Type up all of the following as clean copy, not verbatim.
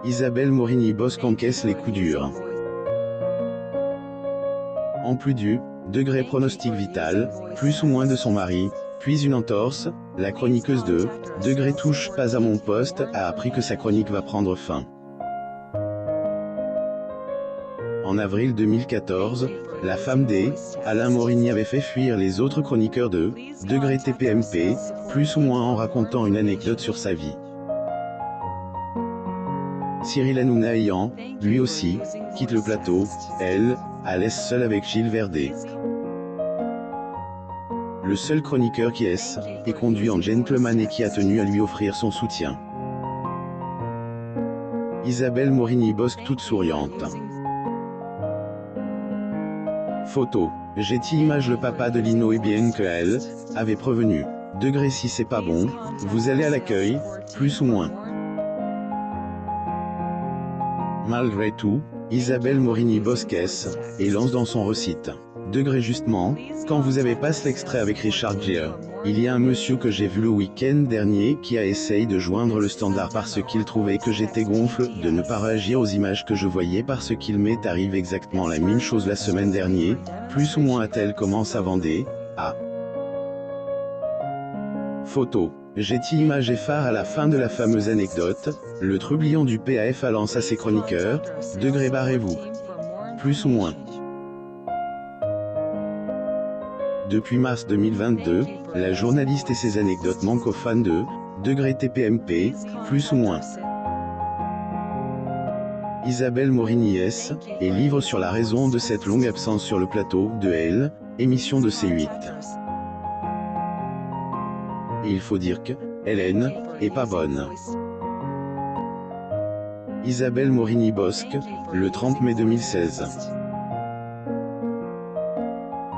Isabelle Morini-Bosc encaisse les coups durs. En plus du degré pronostic vital, plus ou moins de son mari, puis une entorse, la chroniqueuse de degré touche pas à mon poste a appris que sa chronique va prendre fin. En avril 2014, la femme des Alain Morigny avait fait fuir les autres chroniqueurs de degré TPMP, plus ou moins en racontant une anecdote sur sa vie. Cyril Hanouna ayant, lui aussi, quitte le plateau, elle, la laisse seule avec Gilles Verdet. Le seul chroniqueur qui est conduit en gentleman et qui a tenu à lui offrir son soutien. Isabelle Morini-Bosc toute souriante. Photo. Getty Images. Le papa de Lino et bien que elle avait prévenu. Degré si c'est pas bon, vous allez à l'accueil, plus ou moins. Malgré tout, Isabelle Morini-Bosc et lance dans son recite. Degré justement, quand vous avez passé l'extrait avec Richard Gere, il y a un monsieur que j'ai vu le week-end dernier qui a essayé de joindre le standard parce qu'il trouvait que j'étais gonfle de ne pas réagir aux images que je voyais parce qu'il m'est arrivé exactement la même chose la semaine dernière, plus ou moins a-t-elle commencé à vendre à photo. Getty Images et phare à la fin de la fameuse anecdote, le trublion du PAF lance à ses chroniqueurs, degré barrez-vous. Plus ou moins. Depuis mars 2022, la journaliste et ses anecdotes manquent aux fans de degré TPMP, plus ou moins. Isabelle Morini et livre sur la raison de cette longue absence sur le plateau de Elle, émission de C8. Et il faut dire que Hélène est pas bonne. Isabelle Morini-Bosc, le 30 mai 2016.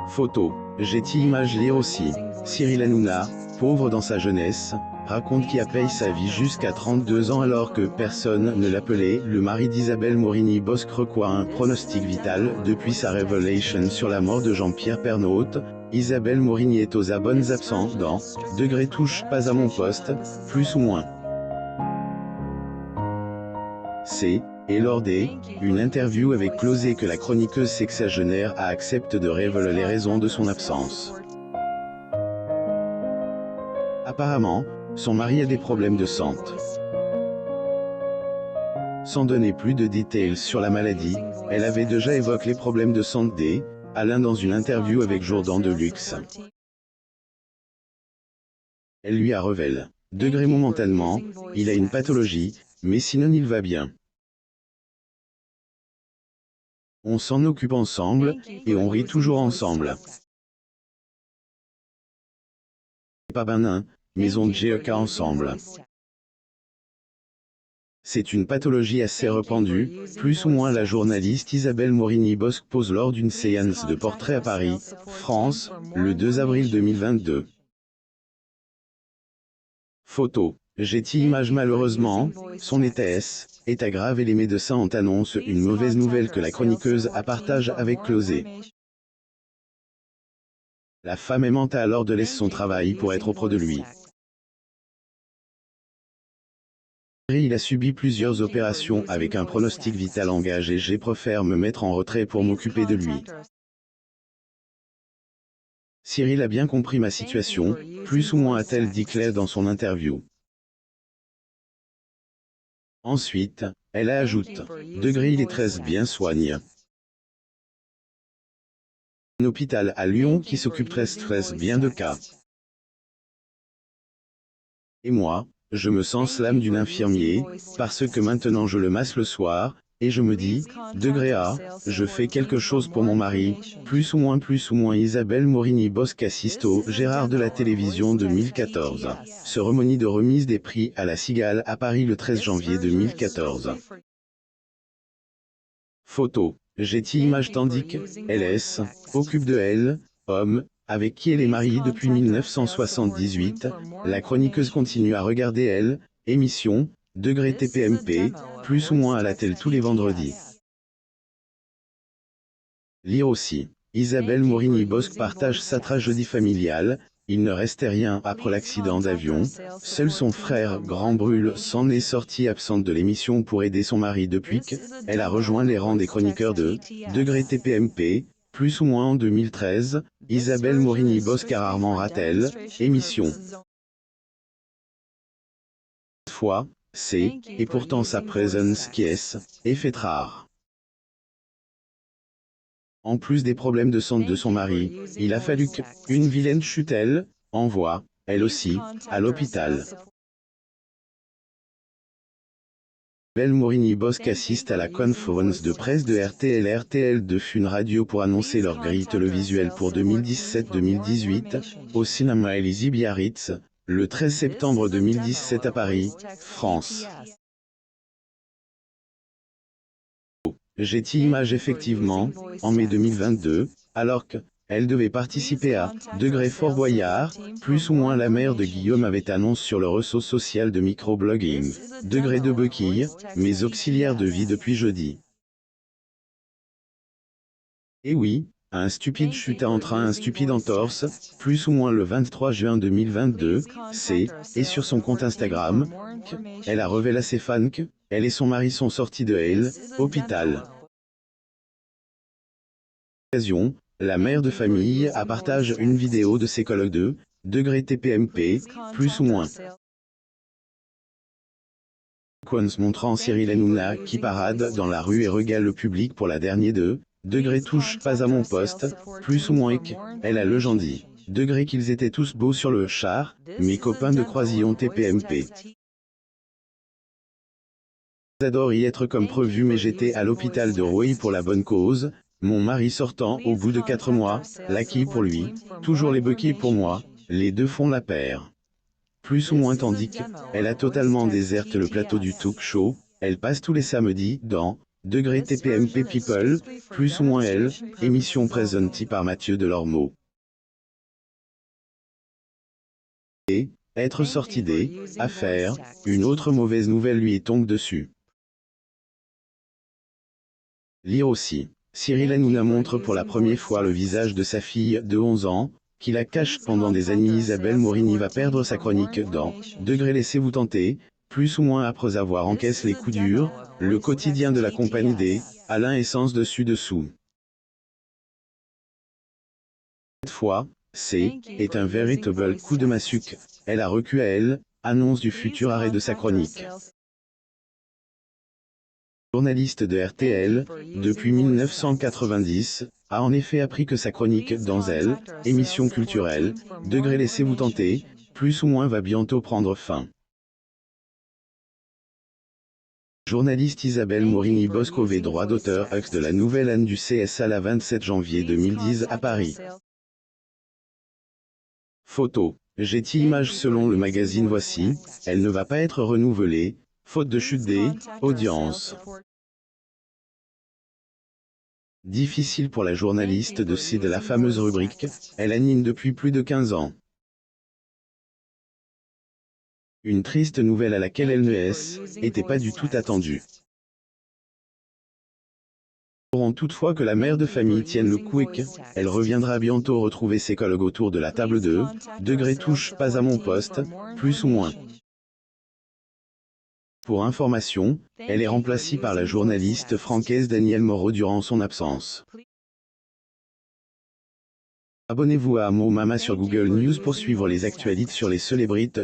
Photo. Getty Images. Lire aussi. Cyril Hanouna, pauvre dans sa jeunesse, raconte qu'il a payé sa vie jusqu'à 32 ans alors que personne ne l'appelait. Le mari d'Isabelle Morini-Bosc reçoit un pronostic vital depuis sa révélation sur la mort de Jean-Pierre Pernaut. Isabelle Morini est aux abonnes absentes dans degré touche pas à mon poste, plus ou moins. Et lors une interview avec Closé que la chroniqueuse sexagénaire a accepté de révéler les raisons de son absence. Apparemment, son mari a des problèmes de santé. Sans donner plus de détails sur la maladie, elle avait déjà évoqué les problèmes de santé, Alain dans une interview avec Jourdan de Luxe. Elle lui a révélé, degré momentanément, il a une pathologie, mais sinon il va bien. On s'en occupe ensemble, et on rit toujours ensemble. Pas Benin, mais on GEK ensemble. C'est une pathologie assez répandue, plus ou moins. La journaliste Isabelle Morini-Bosc pose lors d'une séance de portrait à Paris, France, le 2 avril 2022. Photo. Getty Images. Malheureusement, son état est grave et les médecins ont annoncé une mauvaise nouvelle que la chroniqueuse a partagée avec Closé. La femme aimante a alors de laisser son travail pour être auprès de lui. Il a subi plusieurs opérations avec un pronostic vital engagé. Je préfère me mettre en retrait pour m'occuper de lui. Cyril a bien compris ma situation, plus ou moins a-t-elle dit Claire dans son interview. Ensuite, elle ajoute, degré il est très bien soigné. Un hôpital à Lyon qui s'occupe très bien de cas. Et moi, je me sens l'âme d'une infirmier, parce que maintenant je le masse le soir, et je me dis, degré A, je fais quelque chose pour mon mari, plus ou moins. Isabelle Morini-Bosc assiste au Gérard de la télévision 2014. Cérémonie de remise des prix à la Cigale à Paris le 13 janvier 2014. Photo. Getty Images. Tandis que LS occupe de elle, homme, avec qui elle est mariée depuis 1978, la chroniqueuse continue à regarder elle, émission, degré TPMP, plus ou moins à la télé tous les vendredis. Lire aussi. Isabelle Morini-Bosc partage sa tragédie familiale. Il ne restait rien après l'accident d'avion. Seul son frère, Grand Brûle, s'en est sorti absente de l'émission pour aider son mari depuis qu'elle a rejoint les rangs des chroniqueurs de degré TPMP, plus ou moins en 2013. Isabelle Morini-Bosc a rarement raté émission. Fois, c'est, et pourtant sa présence qui est fait rare. En plus des problèmes de santé de son mari, il a fallu qu'une vilaine chute-elle envoie, elle aussi, à l'hôpital. Isabelle Morini-Bosc assiste à la conférence de presse de RTL. RTL2 Fun Radio pour annoncer leur grille télévisuelle pour 2017-2018, au cinéma Elysée Biarritz, le 13 septembre 2017 à Paris, France. Getty Images effectivement, en mai 2022, alors qu'elle devait participer à degré Fort Boyard, plus ou moins la mère de Guillaume avait annoncé sur le réseau social de microblogging, degré de Bequille, mes auxiliaires de vie depuis jeudi. Et oui, un stupide chuta en train, un stupide entorse, plus ou moins le 23 juin 2022, et sur son compte Instagram, elle a révélé à ses fans qu'elle et son mari sont sortis de l'hôpital. La mère de famille a partagé une vidéo de ses collègues de degré TPMP, plus ou moins. Quons montrant Cyril Hanouna qui parade dans la rue et régale le public pour la dernière de degré touche pas à mon poste, plus ou moins et qu'elle a le dit. Degré qu'ils étaient tous beaux sur le char, mes copains de croisillon TPMP. J'adore y être comme prévu mais j'étais à l'hôpital de Rouille pour la bonne cause, mon mari sortant au bout de 4 mois, l'acquis pour lui, toujours les bequilles pour moi, les deux font la paire. Plus ou moins tandis qu'elle a totalement déserte le plateau du talk show, elle passe tous les samedis dans degré TPMP People, plus ou moins elle, émission présentée par Mathieu Delormeau. Et, être sorti des affaires, une autre mauvaise nouvelle lui tombe dessus. Lire aussi. Cyril Hanouna montre pour la première fois le visage de sa fille de 11 ans, qui la cache pendant des années. Isabelle Morini va perdre sa chronique dans degré laissez-vous tenter, plus ou moins après avoir encaissé les coups durs, le quotidien de la compagnie des Alain Essence dessus-dessous. Cette fois, est un véritable coup de massue. Elle a reculé à elle, annonce du futur arrêt de sa chronique. Journaliste de RTL, depuis 1990, a en effet appris que sa chronique dans elle, émission culturelle, degré laissez-vous tenter, plus ou moins va bientôt prendre fin. Journaliste Isabelle Morini-Bosc avait droit d'auteur ex de la nouvelle Anne du CSA le 27 janvier 2010 à Paris. Photo. Getty Images selon le magazine Voici, elle ne va pas être renouvelée, faute de chute des audiences. Difficile pour la journaliste de citer la fameuse rubrique, elle anime depuis plus de 15 ans. Une triste nouvelle à laquelle elle n'était pas du tout attendue. Espérons toutefois que la mère de famille tienne le coup et qu'elle reviendra bientôt retrouver ses collègues autour de la table de degré touche pas à mon poste, plus ou moins. Pour information, elle est remplacée par la journaliste francaise Danielle Moreau durant son absence. Abonnez-vous à Mo Mama sur Google News pour suivre les actualités sur les célébrités.